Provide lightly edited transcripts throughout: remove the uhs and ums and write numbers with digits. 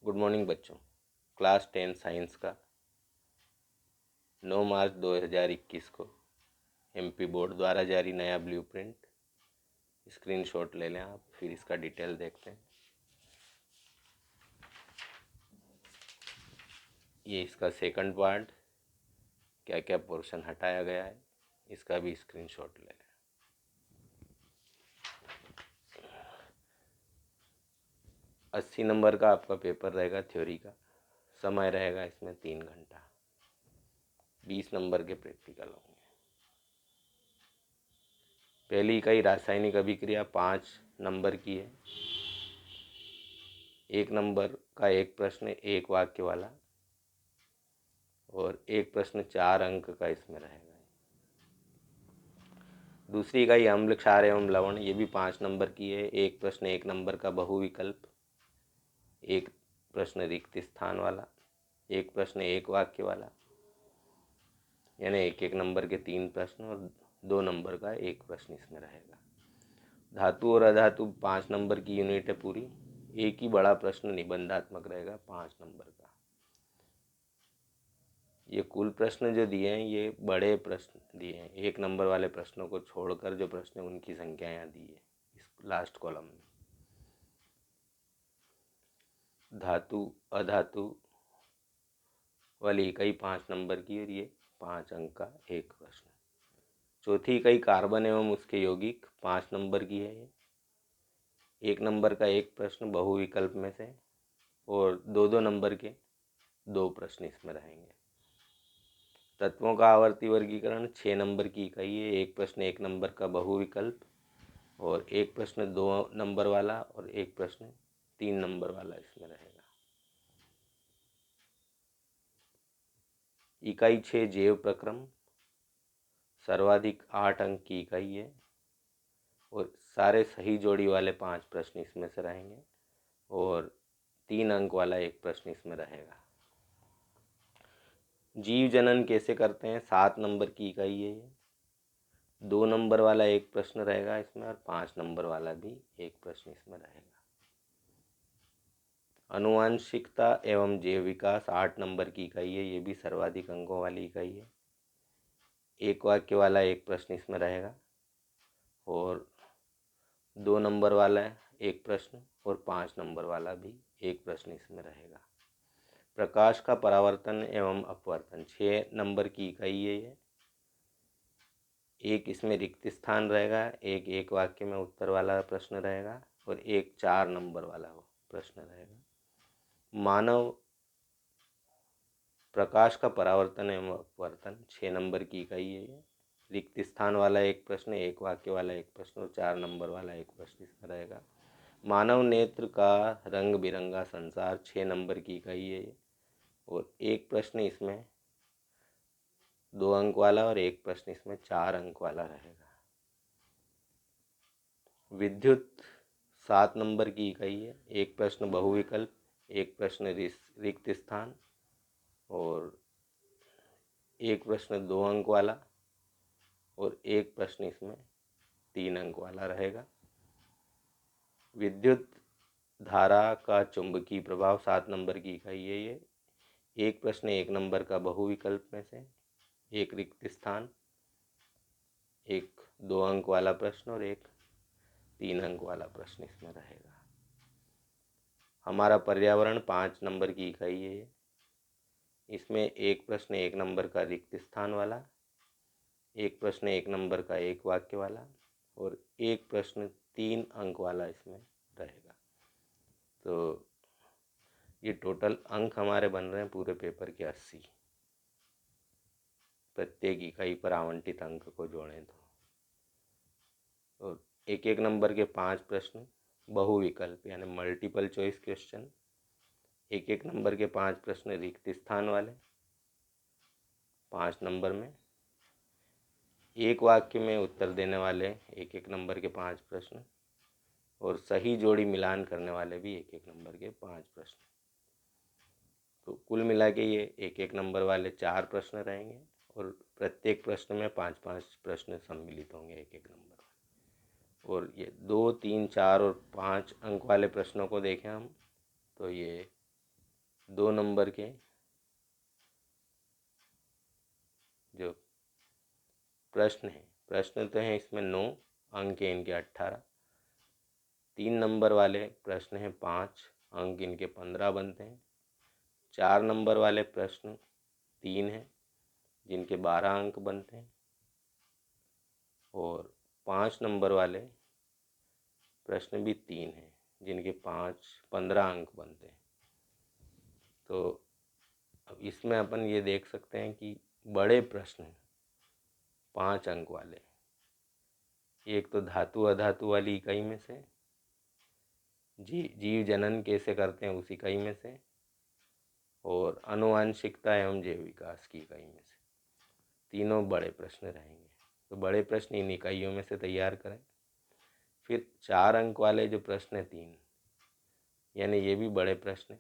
Good morning बच्चों। Class 10 science का 9 मार्च 2021 को एमपी बोर्ड द्वारा जारी नया ब्लूप्रिंट स्क्रीनशॉट ले लें आप, फिर इसका डिटेल देखते हैं। ये इसका सेकंड पार्ट, क्या क्या पोर्शन हटाया गया है, इसका भी स्क्रीनशॉट ले लें। 80 नंबर का आपका पेपर रहेगा थ्योरी का। समय रहेगा इसमें 3 घंटा। 20 नंबर के प्रैक्टिकल होंगे। पहली इकाई रासायनिक अभिक्रिया 5 नंबर की है। 1 नंबर का एक प्रश्न, एक वाक्य वाला, और एक प्रश्न 4 अंक का इसमें रहेगा। दूसरी इकाई अम्ल, क्षार एवं लवण, ये भी 5 नंबर की है। एक प्रश्न 1 नंबर का बहुविकल्प, एक प्रश्न रिक्त स्थान वाला, एक प्रश्न एक वाक्य वाला, यानी एक एक नंबर के 3 प्रश्न और 2 नंबर का एक प्रश्न इसमें रहेगा। धातु और अधातु 5 नंबर की यूनिट है पूरी। एक ही बड़ा प्रश्न निबंधात्मक रहेगा 5 नंबर का। ये कुल प्रश्न जो दिए हैं ये बड़े प्रश्न दिए हैं। 1 नंबर वाले प्रश्नों को छोड़कर जो प्रश्न उनकी संख्या यहाँ दी है इस लास्ट कॉलम में। धातु अधातु वाली इकाई 5 नंबर की और ये 5 अंक का एक प्रश्न। चौथी इकाई कार्बन एवं उसके यौगिक 5 नंबर की है। ये 1 नंबर का एक प्रश्न बहुविकल्प में से, और 2-2 नंबर के 2 प्रश्न इसमें रहेंगे। तत्वों का आवर्ती वर्गीकरण 6 नंबर की इकाई है। एक प्रश्न 1 नंबर का बहुविकल्प, और एक प्रश्न 2 नंबर वाला, और एक प्रश्न 3 नंबर वाला इसमें रहेगा। इकाई 6 जैव प्रक्रम, सर्वाधिक 8 अंक की इकाई है, और सारे सही जोड़ी वाले 5 प्रश्न इसमें से रहेंगे, और 3 अंक वाला एक प्रश्न इसमें रहेगा। जीव जनन कैसे करते हैं 7 नंबर की इकाई है ये। 2 नंबर वाला एक प्रश्न रहेगा इसमें, और 5 नंबर वाला भी एक प्रश्न इसमें रहेगा। आनुवांशिकता एवं जैव विकास 8 नंबर की इकाई है। ये भी सर्वाधिक अंकों वाली इकाई है। एक वाक्य वाला एक प्रश्न इसमें रहेगा, और 2 नंबर वाला एक प्रश्न, और 5 नंबर वाला भी एक प्रश्न इसमें रहेगा। प्रकाश का परावर्तन एवं अपवर्तन 6 नंबर की इकाई है ये। एक इसमें रिक्त स्थान रहेगा, एक वाक्य में उत्तर वाला प्रश्न रहेगा, और एक 4 नंबर वाला प्रश्न रहेगा। मानव प्रकाश का परावर्तन एवं अपवर्तन 6 नंबर की इकाई है ये। रिक्त स्थान वाला एक प्रश्न, एक वाक्य वाला एक प्रश्न, और 4 नंबर वाला एक प्रश्न इसमें रहेगा। मानव नेत्र का रंग बिरंगा संसार 6 नंबर की इकाई है ये, और एक प्रश्न इसमें 2 अंक वाला, और एक प्रश्न इसमें 4 अंक वाला रहेगा। विद्युत 7 नंबर की इकाई है। एक प्रश्न बहुविकल्प, एक प्रश्न रिक्त स्थान, और एक प्रश्न 2 अंक वाला, और एक प्रश्न इसमें 3 अंक वाला रहेगा। विद्युत धारा का चुंबकीय प्रभाव 7 नंबर की इकाई है ये। एक प्रश्न 1 नंबर का बहुविकल्प में से, एक रिक्त स्थान, एक 2 अंक वाला प्रश्न, और एक 3 अंक वाला प्रश्न इसमें रहेगा। हमारा पर्यावरण 5 नंबर की इकाई है ये। इसमें एक प्रश्न 1 नंबर का रिक्त स्थान वाला, एक प्रश्न 1 नंबर का एक वाक्य वाला, और एक प्रश्न 3 अंक वाला इसमें रहेगा। तो ये टोटल अंक हमारे बन रहे हैं पूरे पेपर के 80। प्रत्येक इकाई पर आवंटित अंक को जोड़ें तो, और एक एक नंबर के 5 प्रश्न बहुविकल्प यानी मल्टीपल चॉइस क्वेश्चन, एक एक नंबर के 5 प्रश्न रिक्त स्थान वाले 5 नंबर में, एक वाक्य में उत्तर देने वाले एक एक नंबर के 5 प्रश्न, और सही जोड़ी मिलान करने वाले भी एक एक नंबर के 5 प्रश्न। तो कुल मिला के ये एक एक नंबर वाले 4 प्रश्न रहेंगे, और प्रत्येक प्रश्न में 5-5 प्रश्न सम्मिलित होंगे एक एक नंबर। और ये 2, 3, 4 और 5 अंक वाले प्रश्नों को देखें हम तो ये 2 नंबर के जो प्रश्न हैं, प्रश्न तो हैं इसमें 9, अंक हैं इनके 18। 3 नंबर वाले प्रश्न हैं 5, अंक इनके 15 बनते हैं। 4 नंबर वाले प्रश्न 3 हैं जिनके 12 अंक बनते हैं, और 5 नंबर वाले प्रश्न भी 3 हैं जिनके 15 अंक बनते हैं। तो अब इसमें अपन ये देख सकते हैं कि बड़े प्रश्न 5 अंक वाले, एक तो धातु अधातु वाली इकाई में से, जीव जनन कैसे करते हैं उस इकाई में से, और आनुवांशिकता एवं जैव विकास की इकाई में से, तीनों बड़े प्रश्न रहेंगे। तो बड़े प्रश्न इन इकाइयों में से तैयार करें। फिर 4 अंक वाले जो प्रश्न हैं 3, यानी ये भी बड़े प्रश्न,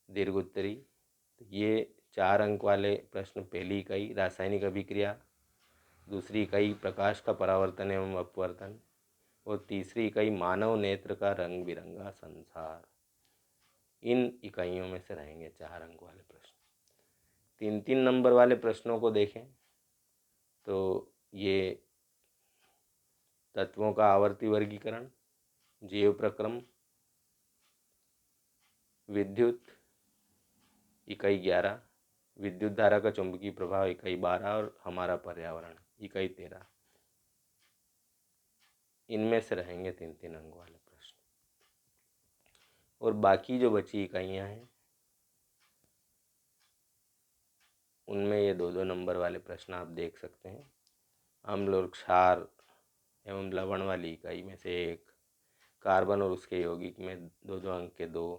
दीर्घ उत्तरी। ये 4 अंक वाले प्रश्न, पहली इकाई रासायनिक अभिक्रिया, दूसरी इकाई प्रकाश का परावर्तन एवं अपवर्तन, और तीसरी इकाई मानव नेत्र का रंग बिरंगा संसार। इन इकाइयों में से रहेंगे 4 अंक वाले प्रश्न। 3-3 नंबर वाले प्रश्नों को देखें तो ये तत्वों का आवर्ती वर्गीकरण, जैव प्रक्रम, विद्युत इकाई 11, विद्युत धारा का चुंबकीय प्रभाव इकाई 12, और हमारा पर्यावरण इकाई 13। इनमें से रहेंगे 3-3 अंक वाले प्रश्न। और बाकी जो बची इकाइयाँ हैं उनमें ये 2-2 नंबर वाले प्रश्न आप देख सकते हैं। अम्ल और क्षार एवं लवण वाली इकाई में से 1, कार्बन और उसके यौगिक में 2-2 अंक के 2,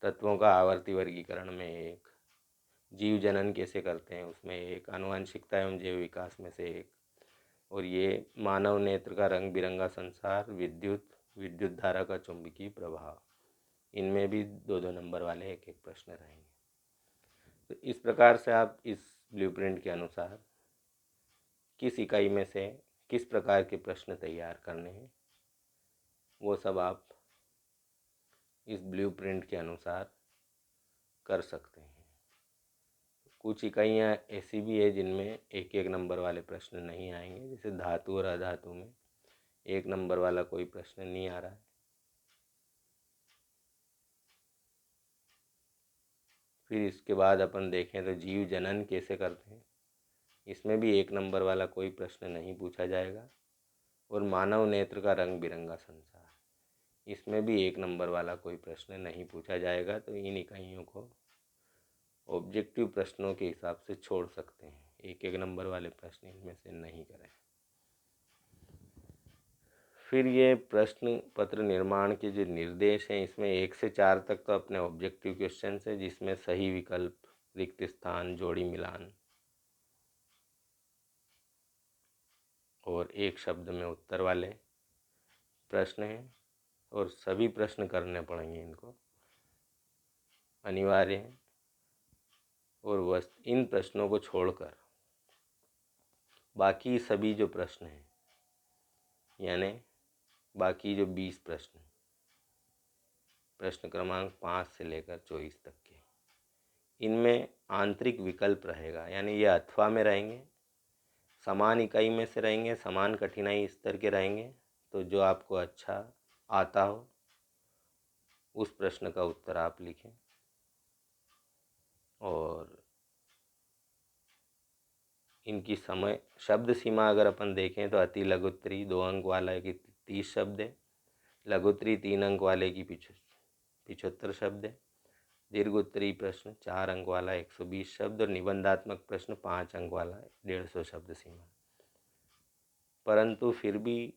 तत्वों का आवर्ती वर्गीकरण में 1, जीव जनन कैसे करते हैं उसमें 1, आनुवंशिकता एवं जैव विकास में से 1, और ये मानव नेत्र का रंग बिरंगा संसार, विद्युत धारा का चुंबकीय प्रभाव, इनमें भी 2-2 नंबर वाले 1-1 प्रश्न रहेंगे। तो इस प्रकार से आप इस ब्लूप्रिंट के अनुसार किस इकाई में से किस प्रकार के प्रश्न तैयार करने हैं वो सब आप इस ब्लूप्रिंट के अनुसार कर सकते हैं। कुछ इकाइयाँ ऐसी भी है जिनमें 1-1 नंबर वाले प्रश्न नहीं आएंगे, जैसे धातु और अधातु में 1 नंबर वाला कोई प्रश्न नहीं आ रहा है। फिर इसके बाद अपन देखें तो जीव जनन कैसे करते हैं, इसमें भी 1 नंबर वाला कोई प्रश्न नहीं पूछा जाएगा। और मानव नेत्र का रंग बिरंगा संसार, इसमें भी 1 नंबर वाला कोई प्रश्न नहीं पूछा जाएगा। तो इन इकाइयों को ऑब्जेक्टिव प्रश्नों के हिसाब से छोड़ सकते हैं, 1-1 नंबर वाले प्रश्न इनमें से नहीं करें। फिर ये प्रश्न पत्र निर्माण के जो निर्देश हैं, इसमें 1 से 4 तक तो अपने ऑब्जेक्टिव क्वेश्चन है, जिसमें सही विकल्प, रिक्त स्थान, जोड़ी मिलान और एक शब्द में उत्तर वाले प्रश्न हैं, और सभी प्रश्न करने पड़ेंगे, इनको अनिवार्य है। और इन प्रश्नों को छोड़कर बाकी सभी जो प्रश्न हैं, यानी बाकी जो 20 प्रश्न, प्रश्न क्रमांक 5 से लेकर 24 तक के, इनमें आंतरिक विकल्प रहेगा, यानी ये अथवा में रहेंगे, समान इकाई में से रहेंगे, समान कठिनाई स्तर के रहेंगे। तो जो आपको अच्छा आता हो उस प्रश्न का उत्तर आप लिखें। और इनकी समय शब्द सीमा अगर अपन देखें तो अति लघुत्तरी 2 अंक वाला की 30 शब्द है, लघुत्तरी 3 अंक वाले की 75 शब्द है, दीर्घ उत्तरी प्रश्न 4 अंक वाला 120 शब्द, और निबंधात्मक प्रश्न 5 अंक वाला 150 शब्द सीमा। परंतु फिर भी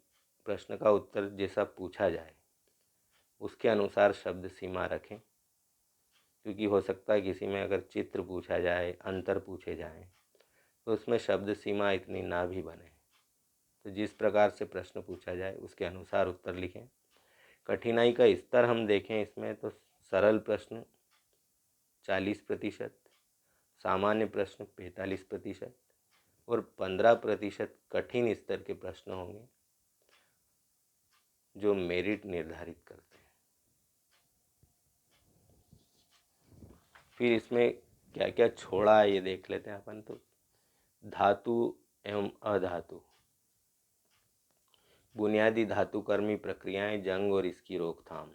प्रश्न का उत्तर जैसा पूछा जाए उसके अनुसार शब्द सीमा रखें, क्योंकि हो सकता है किसी में अगर चित्र पूछा जाए, अंतर पूछे जाएं, तो उसमें शब्द सीमा इतनी ना भी बने। तो जिस प्रकार से प्रश्न पूछा जाए उसके अनुसार उत्तर लिखें। कठिनाई का स्तर हम देखें इसमें तो सरल प्रश्न 40%, सामान्य प्रश्न 45% और 15% कठिन स्तर के प्रश्न होंगे जो मेरिट निर्धारित करते हैं। फिर इसमें क्या क्या छोड़ा है ये देख लेते हैं अपन। तो धातु एवं अधातु, बुनियादी धातुकर्मी प्रक्रियाएं, जंग और इसकी रोकथाम,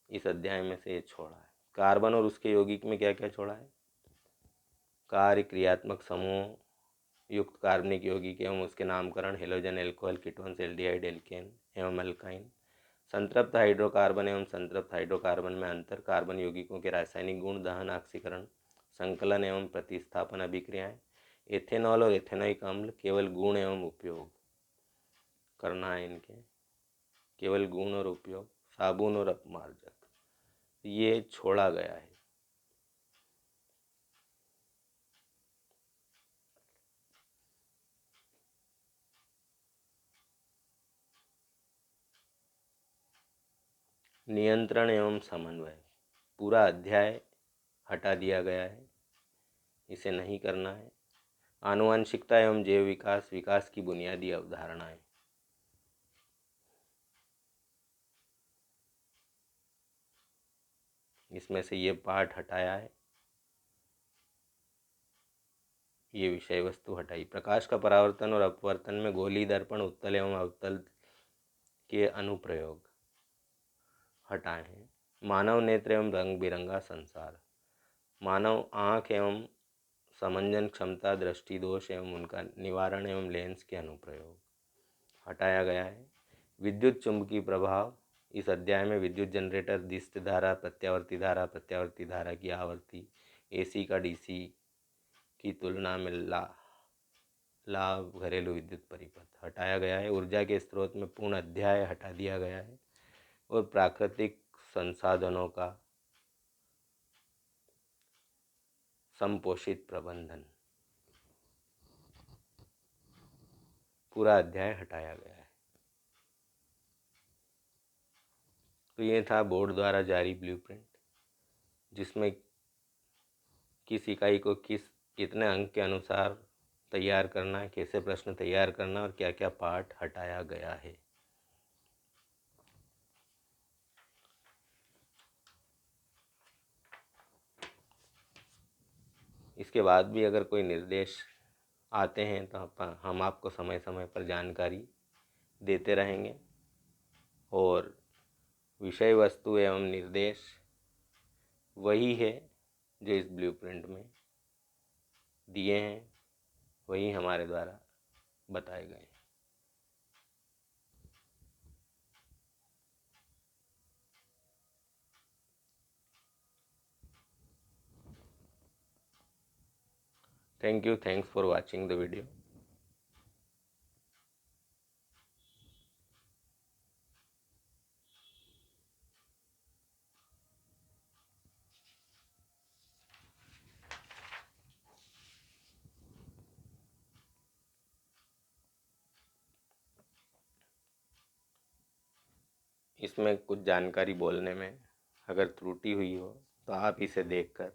इस अध्याय में से ये छोड़ा है। कार्बन और उसके यौगिक में क्या क्या छोड़ा है? कार्य, क्रियात्मक समूह युक्त कार्बनिक यौगिक एवं उसके नामकरण, halogen, alcohol, ketones, aldehyde, alkane एवं अल्काइन, संतृप्त हाइड्रोकार्बन एवं संतृप्त हाइड्रोकार्बन में अंतर, कार्बन यौगिकों के रासायनिक गुण, दहन, ऑक्सीकरण, संकलन एवं प्रतिस्थापन अभिक्रियाएं, एथेनॉल और एथेनोइक अम्ल, केवल गुण एवं उपयोग करना है इनके, केवल गुण और उपयोग, साबुन और अपमार्जक, ये छोड़ा गया है। नियंत्रण एवं समन्वय, पूरा अध्याय हटा दिया गया है, इसे नहीं करना है। आनुवंशिकता एवं जैव विकास, विकास की बुनियादी अवधारणाएं, इसमें से ये पाठ हटाया है, ये विषय वस्तु हटाई। प्रकाश का परावर्तन और अपवर्तन में गोली, दर्पण, उत्तल एवं अवतल के अनुप्रयोग हटाए हैं। मानव नेत्र एवं रंग बिरंगा संसार, मानव आँख एवं समंजन क्षमता, दृष्टि दोष एवं उनका निवारण एवं लेंस के अनुप्रयोग हटाया गया है। विद्युत चुंबकीय प्रभाव, इस अध्याय में विद्युत जनरेटर, दिष्ट धारा, प्रत्यावर्ती धारा की आवर्ती, एसी का डीसी की तुलना में लाभ, घरेलू विद्युत परिपथ हटाया गया है। ऊर्जा के स्रोत में पूर्ण अध्याय हटा दिया गया है। और प्राकृतिक संसाधनों का संपोषित प्रबंधन, पूरा अध्याय हटाया गया है। तो ये था बोर्ड द्वारा जारी ब्लूप्रिंट, जिसमें किस इकाई को कितने अंक के अनुसार तैयार करना है, कैसे प्रश्न तैयार करना और क्या क्या पार्ट हटाया गया है। इसके बाद भी अगर कोई निर्देश आते हैं तो हम आपको समय समय पर जानकारी देते रहेंगे। और विषय वस्तु एवं निर्देश वही है जो इस ब्लूप्रिंट में दिए हैं, वही हमारे द्वारा बताए गए हैं। Thank you. Thanks for watching the video. इसमें कुछ जानकारी बोलने में अगर त्रुटि हुई हो तो आप इसे देखकर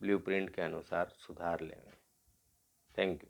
ब्लूप्रिंट के अनुसार सुधार लेंगे। Thank you.